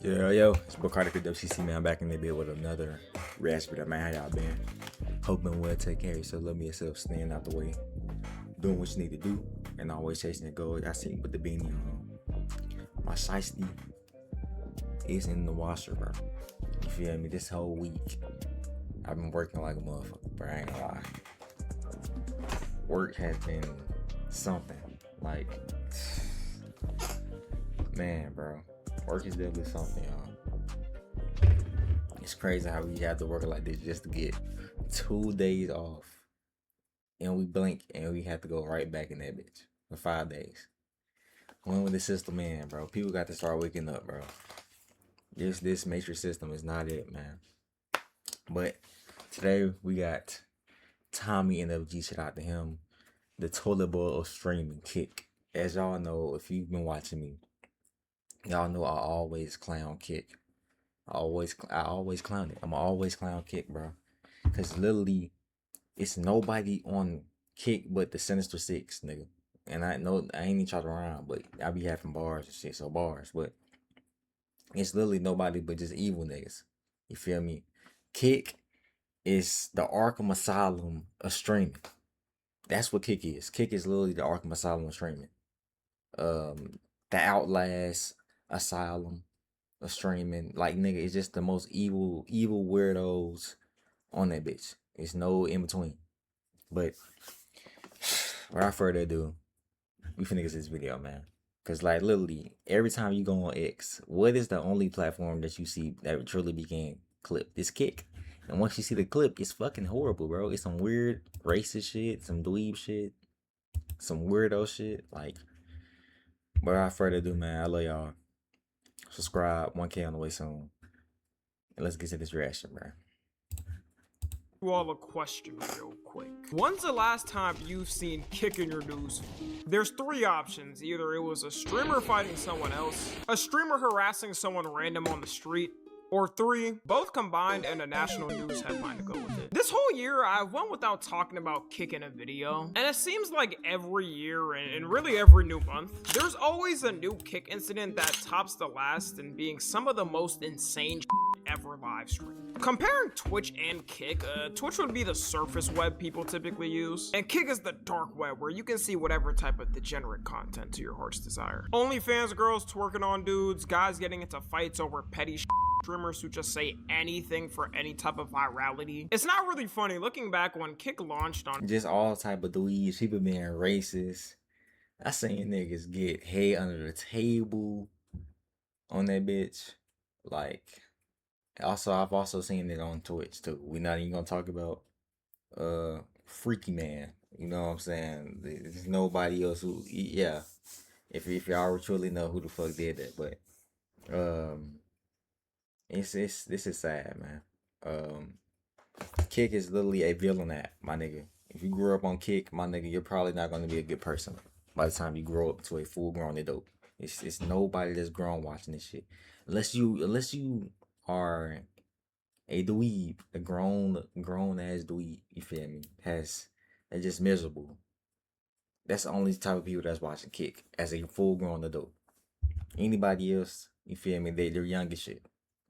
Yo, it's Bacardi WCC, man. I'm back in the bed with another raspberry, man. How y'all been? Hoping well, take care of yourself, love yourself, staying out the way, doing what you need to do, and always chasing your goals. I see you with the beanie on. My shiesty is in the washer, bro. You feel me? This whole week, I've been working like a motherfucker, bro. I ain't gonna lie. Work has been something. Like, man, bro. Work is definitely something, y'all. It's crazy how we have to work like this just to get 2 days off. And we blink and we have to go right back in that bitch for 5 days. When with the system in, bro. People got to start waking up, bro. This matrix system is not it, man. But today we got Tommy NFG, shout out to him. The toilet bowl of streaming Kick. As y'all know, if you've been watching me, y'all know I always clown Kick. I always clown it. I'm always clown Kick, bro. Cause literally, it's nobody on Kick but the Sinister Six, nigga. And I know I ain't even trying around, but I be having bars and shit, so bars. But it's literally nobody but just evil niggas. You feel me? Kick is the Arkham Asylum of streaming. That's what Kick is. Kick is literally the Arkham Asylum of streaming. The Outlast Asylum of streaming. Like, nigga, it's just the most evil weirdos on that bitch. It's no in between. But without further ado, we finna get this video, man. Cause like literally every time you go on X, what is the only platform that you see that truly became clip? This Kick. And once you see the clip, it's fucking horrible, bro. It's some weird racist shit, some dweeb shit, some weirdo shit. Like, without further ado, man, I love y'all. Subscribe, 1K on the way soon. And let's get to this reaction, bro. You all a question real quick. When's the last time you've seen Kick in your news feed? There's three options. Either it was a streamer fighting someone else, a streamer harassing someone random on the street, or three, both combined and a national news headline to go with it. This whole year, I went without talking about Kick in a video, and it seems like every year and really every new month, there's always a new Kick incident that tops the last in being some of the most insane ever live streamed. Comparing Twitch and Kick, Twitch would be the surface web people typically use, and Kick is the dark web where you can see whatever type of degenerate content to your heart's desire. OnlyFans girls twerking on dudes, guys getting into fights over petty streamers who just say anything for any type of virality. It's not really funny looking back when Kick launched on just all type of dweebs, people being racist. I seen niggas get head under the table on that bitch. Like, also I've also seen it on Twitch too. We're not even gonna talk about Freaky Man. You know what I'm saying? There's nobody else who, yeah. If y'all truly know who the fuck did that, but this is sad, man. Kick is literally a villain app, my nigga. If you grew up on Kick, my nigga, you're probably not gonna be a good person by the time you grow up to a full grown adult. It's nobody that's grown watching this shit. Unless you are a dweeb, a grown ass dweeb, you feel me? That's just miserable. That's the only type of people that's watching Kick as a full grown adult. Anybody else, you feel me? They're young as shit.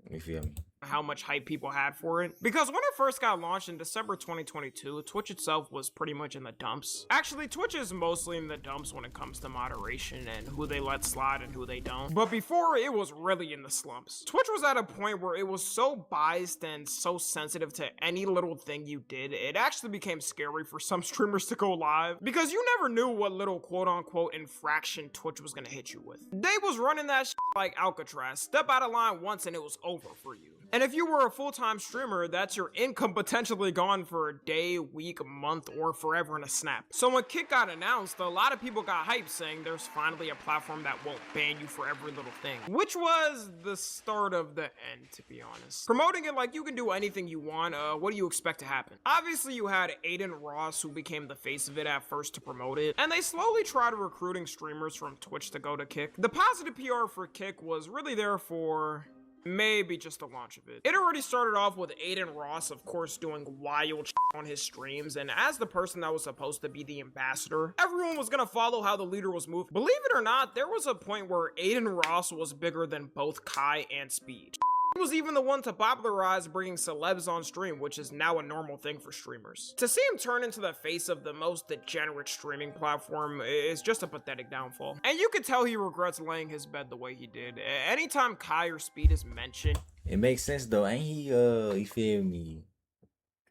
You feel me? how much hype people had for it. Because when it first got launched in December 2022, Twitch itself was pretty much in the dumps. Actually, Twitch is mostly in the dumps when it comes to moderation and who they let slide and who they don't. But before, it was really in the slumps. Twitch was at a point where it was so biased and so sensitive to any little thing you did, it actually became scary for some streamers to go live because you never knew what little quote-unquote infraction Twitch was gonna hit you with. They was running that shit like Alcatraz. Step out of line once and it was over for you. And if you were a full-time streamer, that's your income potentially gone for a day, week, month, or forever in a snap. So when Kick got announced, a lot of people got hyped saying there's finally a platform that won't ban you for every little thing. Which was the start of the end, to be honest. Promoting it like you can do anything you want, what do you expect to happen? Obviously you had Aiden Ross, who became the face of it at first to promote it, and they slowly tried recruiting streamers from Twitch to go to Kick. The positive PR for Kick was really there for Maybe just the launch of it. It already started off with Adin Ross, of course, doing wild shit on his streams, and as the person that was supposed to be the ambassador, everyone was gonna follow how the leader was moving. Believe it or not, there was a point where Adin Ross was bigger than both Kai and Speed. He was even the one to popularize bringing celebs on stream, which is now a normal thing for streamers. To see him turn into the face of the most degenerate streaming platform is just a pathetic downfall. And you could tell he regrets laying his bed the way he did. Anytime Kai or Speed is mentioned, It makes sense though, ain't he? You feel me?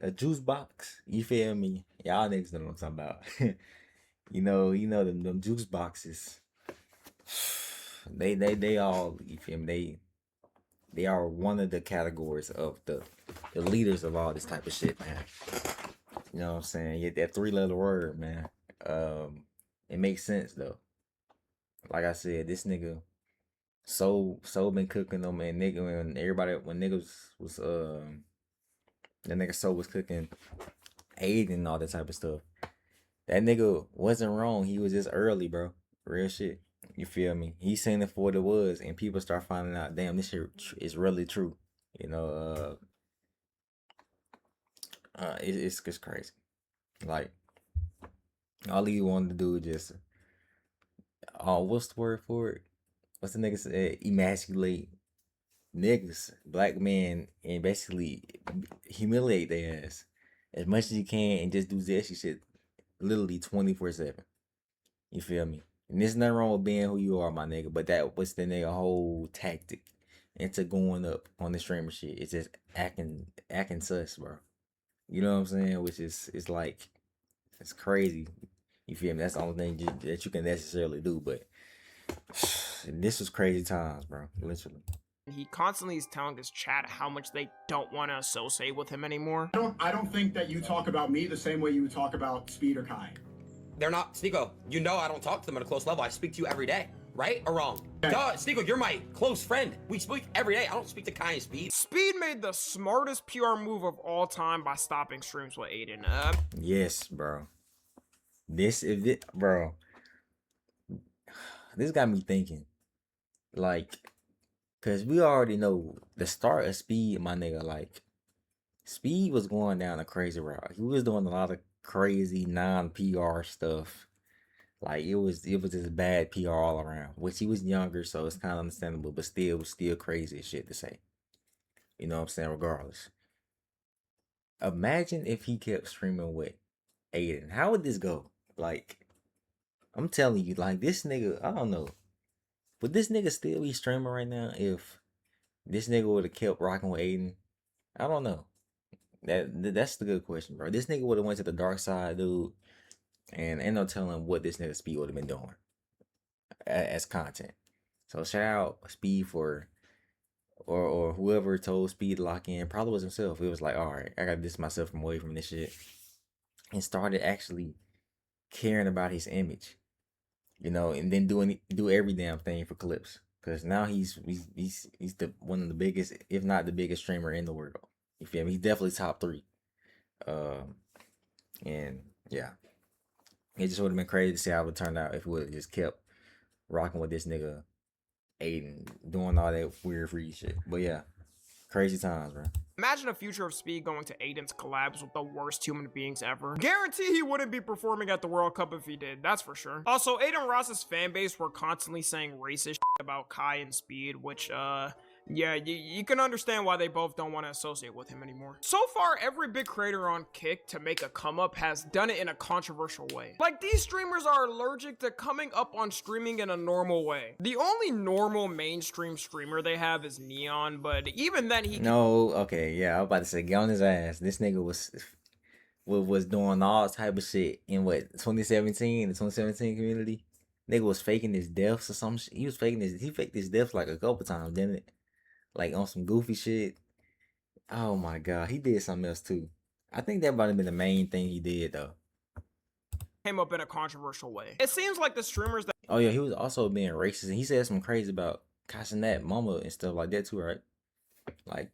A juice box. You feel me? Y'all niggas know what I'm talking about. them juice boxes. They all, you feel me? They are one of the categories of the leaders of all this type of shit, man. You know what I'm saying? Yeah, that 3-letter word, man. It makes sense though. Like I said, this nigga so been cooking them, and nigga when niggas was that nigga so was cooking Aiden and all that type of stuff. That nigga wasn't wrong. He was just early, bro. Real shit. You feel me? He seen it for what it was, and people start finding out, damn, this shit is really true. You know, it's crazy. Like, all he wanted to do is just, what's the word for it? What's the nigga say? Emasculate niggas, black men, and basically humiliate their ass as much as you can, and just do zesty shit literally 24/7. You feel me? And there's nothing wrong with being who you are, my nigga, but that was the nigga whole tactic into going up on the streamer shit. It's just acting sus, bro. You know what I'm saying? Which is, it's like, it's crazy. You feel me? That's the only thing that you can necessarily do, but this was crazy times, bro. Literally. he constantly is telling his chat how much they don't want to associate with him anymore. I don't think that you talk about me the same way you would talk about Speed or Kai. They're not, Sneako, you know I don't talk to them at a close level. I speak to you every day, right or wrong? Okay. Duh, Sneako, you're my close friend. We speak every day. I don't speak to Kai and Speed. Speed made the smartest PR move of all time by stopping streams with Adin. Yes, bro. Bro. This got me thinking. Like, cause we already know the start of Speed, my nigga. Like, Speed was going down a crazy route. He was doing a lot of crazy non-PR stuff. Like, it was just bad PR all around. Which he was younger, so it's kind of understandable, but still, it was still crazy as shit to say. You know what I'm saying? Regardless. Imagine if he kept streaming with Adin. How would this go? Like, I'm telling you, like, this nigga, I don't know. Would this nigga still be streaming right now if this nigga would have kept rocking with Adin? I don't know. That's the good question, bro. This nigga would have went to the dark side, dude, and ain't no telling what this nigga Speed would have been doing as content. So shout out Speed for, or whoever told Speed to lock in. Probably was himself. It was like, all right, I gotta distance myself from away from this shit, and started actually caring about his image, you know, and then do every damn thing for clips. Cause now he's the one of the biggest, if not the biggest streamer in the world. You feel me? He's definitely top 3. And yeah, it just would have been crazy to see how it would turn out if we would have just kept rocking with this nigga Adin, doing all that weird free shit. But yeah, crazy times, bro. Imagine a future of Speed going to Adin's collabs with the worst human beings ever. Guarantee he wouldn't be performing at the World Cup if he did, that's for sure. Also, Adin Ross's fan base were constantly saying racist shit about Kai and Speed, which, yeah, you can understand why they both don't want to associate with him anymore. So far, every big creator on Kick to make a come up has done it in a controversial way. Like, these streamers are allergic to coming up on streaming in a normal way. The only normal mainstream streamer they have is Neon, but even then he— No, okay, yeah, I was about to say, get on his ass. This nigga was doing all type of shit in what, 2017, the 2017 community. Nigga was faking his deaths or some shit. He faked his deaths like a couple times, didn't it? Like on some goofy shit. Oh my god, he did something else too. I think that might have been the main thing he did though. came up in a controversial way. It seems like the streamers that— Oh yeah, he was also being racist, and he said something crazy about Casanat mama and stuff like that too, right? Like,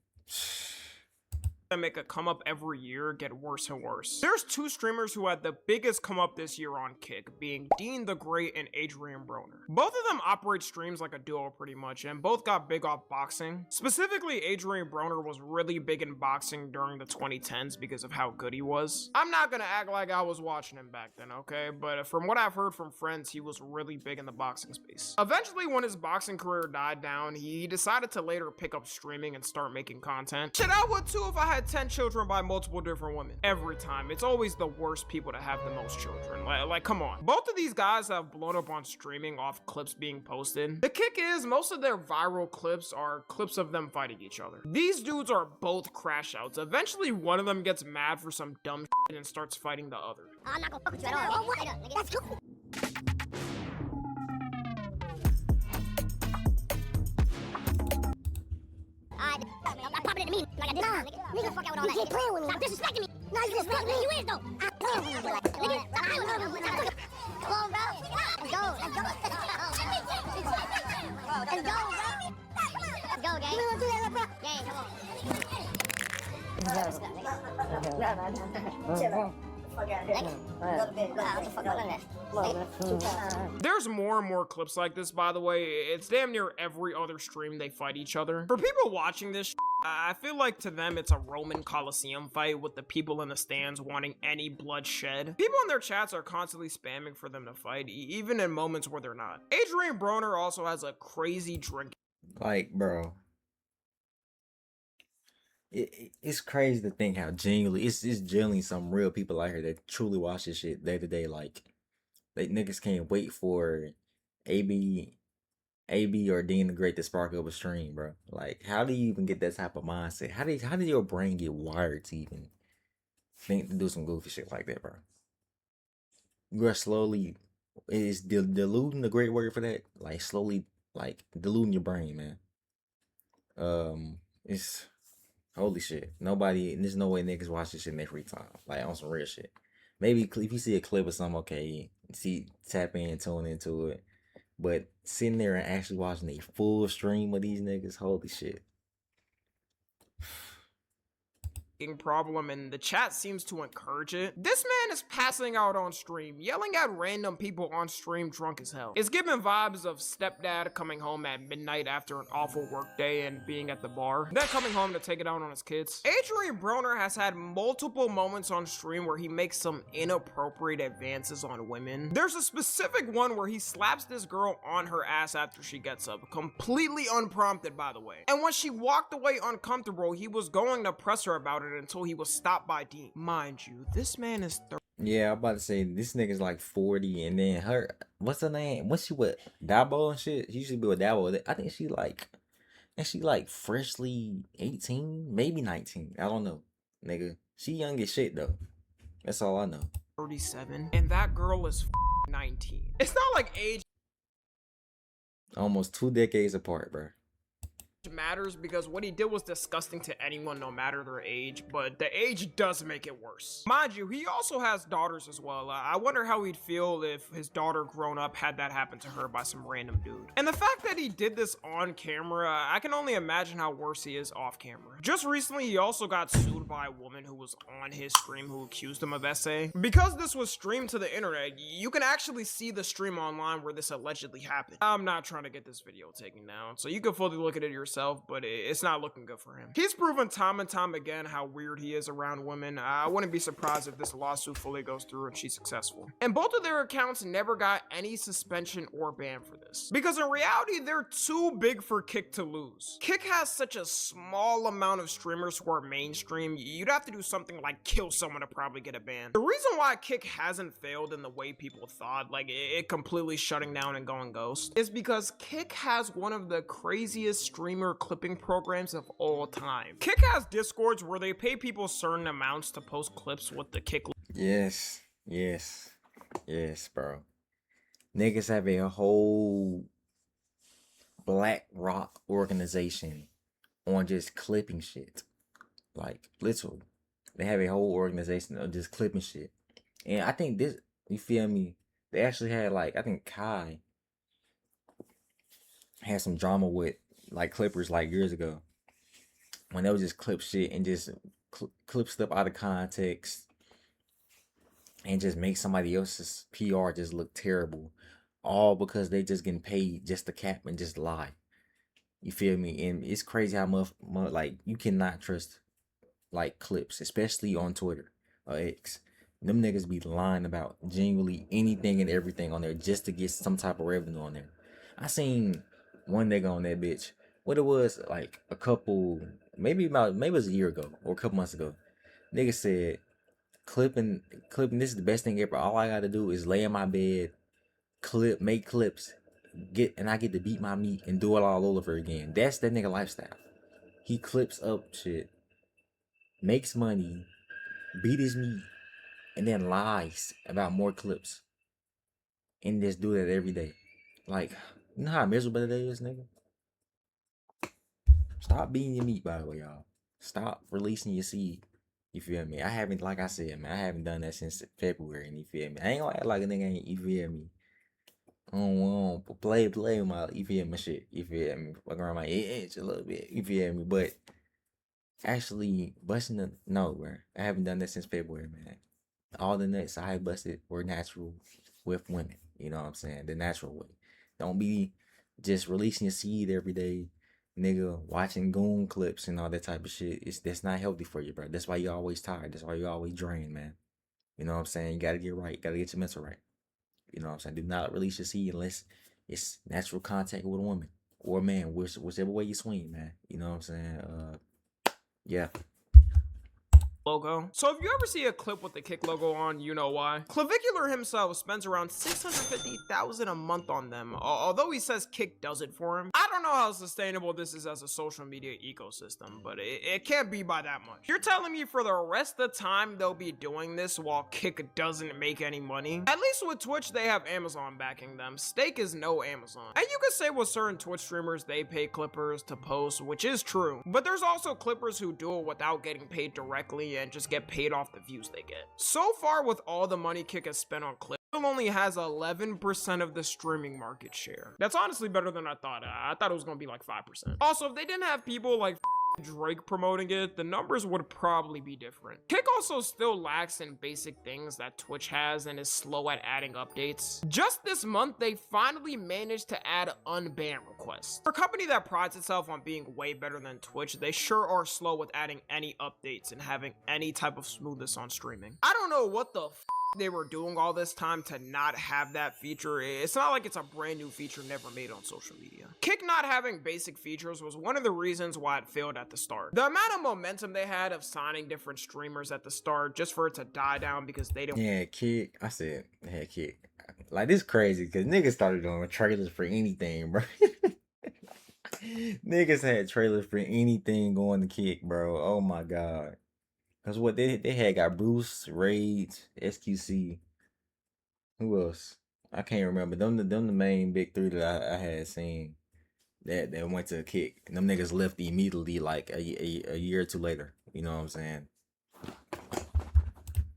that make a come up every year get worse and worse. There's two streamers who had the biggest come up this year on Kick, being Dean the Great and Adrian Broner. Both of them operate streams like a duo pretty much, and both got big off boxing. Specifically, Adrian Broner was really big in boxing during the 2010s because of how good he was. I'm not gonna act like I was watching him back then, okay? But from what I've heard from friends, he was really big in the boxing space. Eventually, when his boxing career died down, he decided to later pick up streaming and start making content. Shit, I would too if I had 10 children by multiple different women. Every time. It's always the worst people to have the most children. Like, come on. Both of these guys have blown up on streaming off clips being posted. The kick is, most of their viral clips are clips of them fighting each other. These dudes are both crash outs. Eventually, one of them gets mad for some dumb shit and starts fighting the other. I'm not gonna fuck with you at all. Nigga. That's cool. I'm not popping into me like I did. Nah, nigga, fuck out with all that. You keep playing with me. Stop disrespecting me. Nah, you disrespect me. You is though. I'm playing with you like that. Nigga, come on, bro. Let's go. Let's go. Let's go, bro. Let's go, gang. You wanna do that, bro? Gang, come on. Chill out. Fuck out of here. Go to bed. What the fuck on that? There's more and more clips like this, by the way. It's damn near every other stream they fight each other. For people watching this, I feel like to them it's a Roman Coliseum fight with the people in the stands wanting any blood shed. People in their chats are constantly spamming for them to fight, even in moments where they're not. Adrian Broner also has a crazy drink. Like, bro. It's crazy to think how genuinely it's genuinely some real people out here that truly watch this shit day to day. Like, they niggas can't wait for AB or Dean the Great to spark up a stream, bro. Like, how do you even get that type of mindset? How did your brain get wired to even think to do some goofy shit like that, bro? You are slowly, is diluting the great word for that? Like, slowly, like, diluting your brain, man. It's holy shit. There's no way niggas watch this shit in their free time. Like, on some real shit. Maybe if you see a clip or something, okay, tap in, tune into it. But sitting there and actually watching a full stream of these niggas, holy shit. Problem, and the chat seems to encourage it. This man is passing out on stream, yelling at random people on stream drunk as hell. It's giving vibes of stepdad coming home at midnight after an awful work day and being at the bar, then coming home to take it out on his kids. Adrian Broner has had multiple moments on stream where he makes some inappropriate advances on women. There's a specific one where he slaps this girl on her ass after she gets up, completely unprompted, by the way. And when she walked away uncomfortable, he was going to press her about it until he was stopped by Dean. Mind you, this man is 30. Yeah, I'm about to say this nigga's like 40, and then her, what's her name? What's she with Dabo and shit? She used to be with Dabo. I think she like freshly 18, maybe 19. I don't know, nigga. She young as shit though. That's all I know. 37, and that girl is 19. It's not like age Almost 2 decades apart, bro. matters, because what he did was disgusting to anyone no matter their age, but the age does make it worse. Mind you, he also has daughters as well. I wonder how he'd feel if his daughter grown up had that happen to her by some random dude. And the fact that he did this on camera, I can only imagine how worse he is off camera. Just recently, he also got sued by a woman who was on his stream who accused him of SA. Because this was streamed to the internet, you can actually see the stream online where this allegedly happened. I'm not trying to get this video taken down, so you can fully look at it yourself, but it's not looking good for him. He's proven time and time again how weird he is around women. I wouldn't be surprised if this lawsuit fully goes through and she's successful. And both of their accounts never got any suspension or ban for this, because in reality, they're too big for Kick to lose. Kick has such a small amount of streamers who are mainstream, you'd have to do something like kill someone to probably get a ban. The reason why Kick hasn't failed in the way people thought, like it completely shutting down and going ghost, is because Kick has one of the craziest streamer clipping programs of all time. Kick has discords where they pay people certain amounts to post clips with the Kick. Yes, bro. Niggas have a whole Black Rock organization on just clipping shit. Like, literally. They have a whole organization of just clipping shit. And I think this, you feel me? They actually had, like, I think Kai had some drama with, like, clippers, like, years ago. When they would just clip shit and just clip stuff out of context and just make somebody else's PR just look terrible, all because they just getting paid just to cap and just lie. You feel me? And it's crazy how much like you cannot trust like clips, especially on Twitter or X. Them niggas be lying about genuinely anything and everything on there just to get some type of revenue on there. I seen one nigga on that bitch. What it was like a couple, maybe it was a year ago or a couple months ago. Nigga said, clipping. This is the best thing ever. All I gotta do is lay in my bed, make clips, and I get to beat my meat and do it all over again. That's that nigga lifestyle. He clips up shit, makes money, beat his meat, and then lies about more clips. And just do that every day. Like, you know how miserable that is, nigga? Stop beating your meat, by the way, y'all. Stop releasing your seed. You feel me? I haven't, like I said, man, I haven't done that since February, and you feel me? I ain't gonna act like a nigga ain't, you feel me? I don't play with my, you feel me, shit. You feel me? Fuck around my edge a little bit, you feel me? But actually busting no, bro. I haven't done that since February, man. All the nuts I busted were natural with women. You know what I'm saying? The natural way. Don't be just releasing your seed every day, nigga, watching goon clips and all that type of shit. That's not healthy for you, bro. That's why you're always tired. That's why you're always drained, man. You know what I'm saying? You gotta get right. Gotta get your mental right. You know what I'm saying? Do not release your seed unless it's natural contact with a woman or a man, whichever way you swing, man. You know what I'm saying? Yeah. Logo. So if you ever see a clip with the Kick logo on, you know why. Clavicular himself spends around $650,000 a month on them, although he says Kick does it for him. I don't know how sustainable this is as a social media ecosystem, but it can't be by that much. You're telling me for the rest of the time they'll be doing this while Kick doesn't make any money? At least with Twitch, they have Amazon backing them. Stake is no Amazon. And you could say with certain Twitch streamers, they pay clippers to post, which is true. But there's also clippers who do it without getting paid directly and just get paid off the views they get. So far, with all the money Kick has spent on clips, it only has 11% of the streaming market share. That's honestly better than I thought. I thought it was gonna be like 5%. Also, if they didn't have people like Drake promoting it, the numbers would probably be different. Kick also still lacks in basic things that Twitch has and is slow at adding updates. Just this month, they finally managed to add unban requests. For a company that prides itself on being way better than Twitch, they sure are slow with adding any updates and having any type of smoothness on streaming. I don't know what the they were doing all this time to not have that feature. It's not like it's a brand new feature never made on social media. Kick not having basic features was one of the reasons why it failed at the start. The amount of momentum they had of signing different streamers at the start just for it to die down because they don't. Yeah, Kick. I said, yeah, Kick. Like, this crazy because niggas started doing trailers for anything, bro. Niggas had trailers for anything going to Kick, bro. Oh my god. Cause what they had got Bruce, Rage, SQC. Who else? I can't remember. Them the main big three that I had seen that went to Kick. And them niggas left immediately like a year or two later. You know what I'm saying?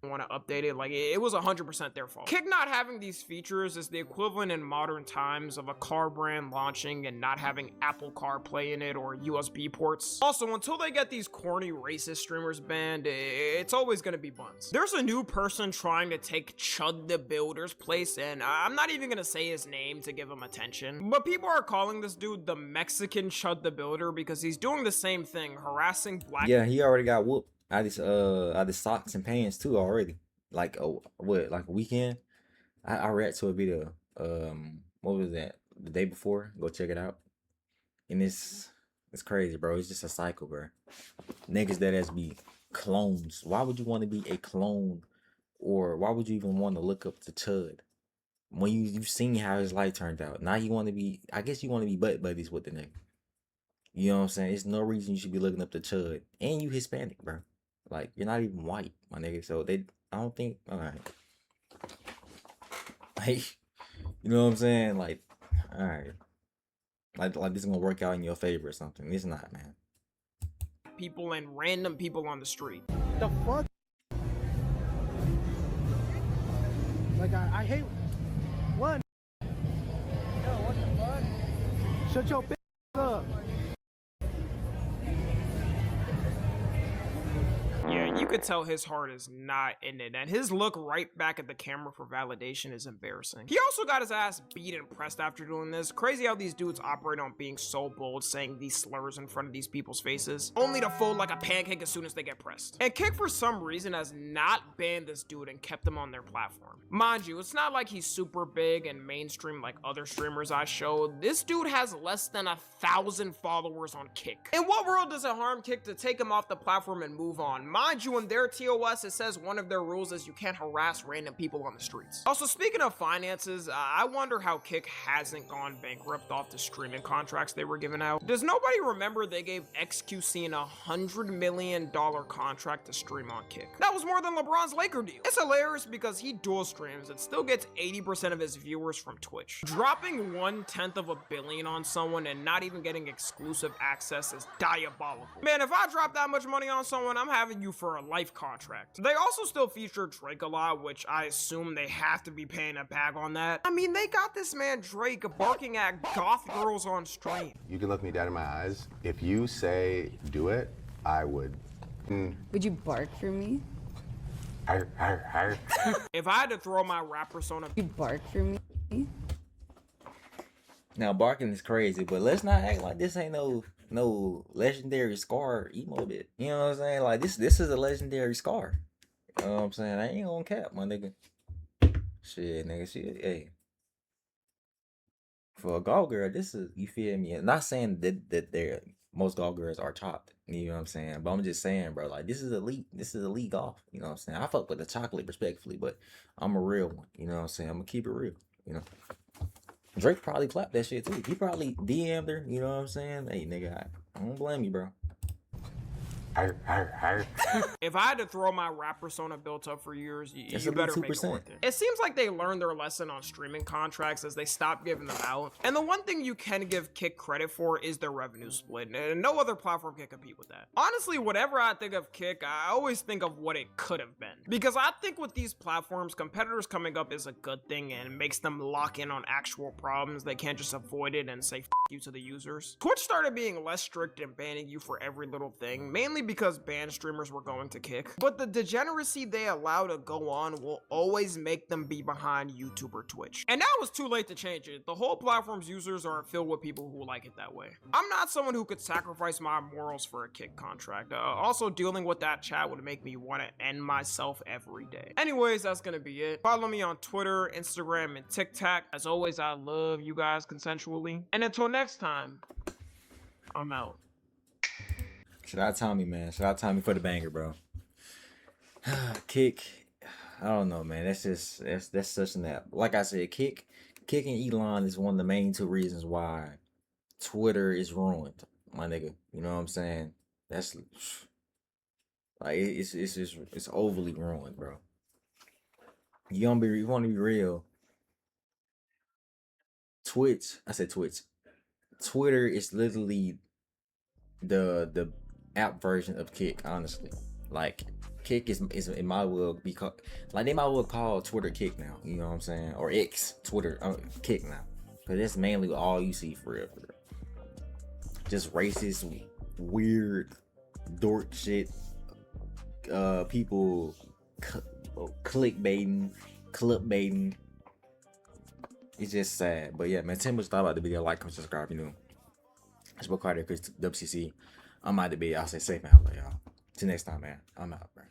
Want to update it, like it was 100% their fault. Kick not having these features is the equivalent in modern times of a car brand launching and not having Apple CarPlay in it or USB ports. Also, until they get these corny racist streamers banned, it's always gonna be buns. There's a new person trying to take Chud the Builder's place, and I'm not even gonna say his name to give him attention, but people are calling this dude the Mexican Chud the Builder because he's doing the same thing, harassing black. Yeah, he already got whooped out of socks and pants too already. Like like a weekend. I read to a video. What was that? The day before. Go check it out. And it's crazy, bro. It's just a cycle, bro. Niggas that has be clones. Why would you want to be a clone, or why would you even want to look up to Chud when you've seen how his life turned out? Now you want to be. I guess you want to be butt buddies with the nigga. You know what I'm saying? There's no reason you should be looking up to Chud, and you Hispanic, bro. Like, you're not even white, my nigga. So I don't think, all right. Like, you know what I'm saying? Like, all right. Like this is gonna work out in your favor or something. It's not, man. People and random people on the street. The fuck? Like, I hate one. Yo, what the fuck? Shut your bitch up. could tell his heart is not in it, and his look right back at the camera for validation is embarrassing. He also got his ass beat and pressed after doing this. Crazy how these dudes operate on being so bold, saying these slurs in front of these people's faces, only to fold like a pancake as soon as they get pressed. And Kick, for some reason, has not banned this dude and kept him on their platform. Mind you, it's not like he's super big and mainstream like other streamers I showed. This dude has less than 1,000 followers on Kick. In what world does it harm Kick to take him off the platform and move on? Mind you, in their TOS, it says one of their rules is you can't harass random people on the streets. Also, speaking of finances, I wonder how Kick hasn't gone bankrupt off the streaming contracts they were giving out. Does nobody remember they gave XQC a $100 million contract to stream on Kick? That was more than LeBron's Laker deal. It's hilarious because he dual streams and still gets 80% of his viewers from Twitch. Dropping 1/10 of a billion on someone and not even getting exclusive access is diabolical. Man, if I drop that much money on someone, I'm having you for a life contract. They also still feature Drake a lot, which I assume they have to be paying a bag on that. I mean, they got this man Drake barking at goth girls on stream. You can look me dead in my eyes. If you say do it, I would. Would you bark for me? Arr, arr, arr. If I had to throw my rap persona, You bark for me? Now barking is crazy, but let's not act like this ain't no legendary Scar emo bit. You know what I'm saying? Like this is a legendary Scar. You know what I'm saying? I ain't gonna cap, my nigga. Shit, nigga, shit. Hey. For a golf girl, this is, you feel me? I'm not saying that they're most golf girls are chopped. You know what I'm saying? But I'm just saying, bro, like this is elite. This is elite golf. You know what I'm saying? I fuck with the chocolate respectfully, but I'm a real one. You know what I'm saying? I'm gonna keep it real. You know. Drake probably clapped that shit too. He probably DM'd her. You know what I'm saying? Hey, nigga, I don't blame you, bro. Arr, arr, arr. if I had to throw my rap persona built up for years, That's you a better good make it 2%. worth it. It seems like they learned their lesson on streaming contracts as they stopped giving them out. And the one thing you can give Kick credit for is their revenue split, and no other platform can compete with that. Honestly, whatever I think of Kick, I always think of what it could have been. Because I think with these platforms, competitors coming up is a good thing and makes them lock in on actual problems. They can't just avoid it and say F you to the users. Twitch started being less strict and banning you for every little thing, mainly because banned streamers were going to Kick. But the degeneracy they allow to go on will always make them be behind YouTube or Twitch. And now it's too late to change it. The whole platform's users are filled with people who like it that way. I'm not someone who could sacrifice my morals for a Kick contract. Also, dealing with that chat would make me want to end myself every day. Anyways, that's gonna be it. Follow me on Twitter, Instagram, and TikTok. As always, I love you guys consensually. And until next time, I'm out. Shout out Tommy, man. Shout out Tommy for the banger, bro. Kick, I don't know, man. That's such an app. Like I said, Kick and Elon is one of the main two reasons why Twitter is ruined, my nigga. You know what I'm saying? That's like it's overly ruined, bro. You want to be real. Twitter is literally the app version of Kick, honestly. Like Kick is it might well be called, like they might well call Twitter Kick now, you know what I'm saying? Or X, Twitter Kick now. Cause that's mainly all you see for real. Just racist, weird, dork shit. People clickbaiting. It's just sad. But yeah, man, tell me what you thought about the video. Like, comment, subscribe, you know. It's Bocardi, Chris WCC. I'm out to be. I'll say safe and out, y'all. Till next time, man. I'm out, bro.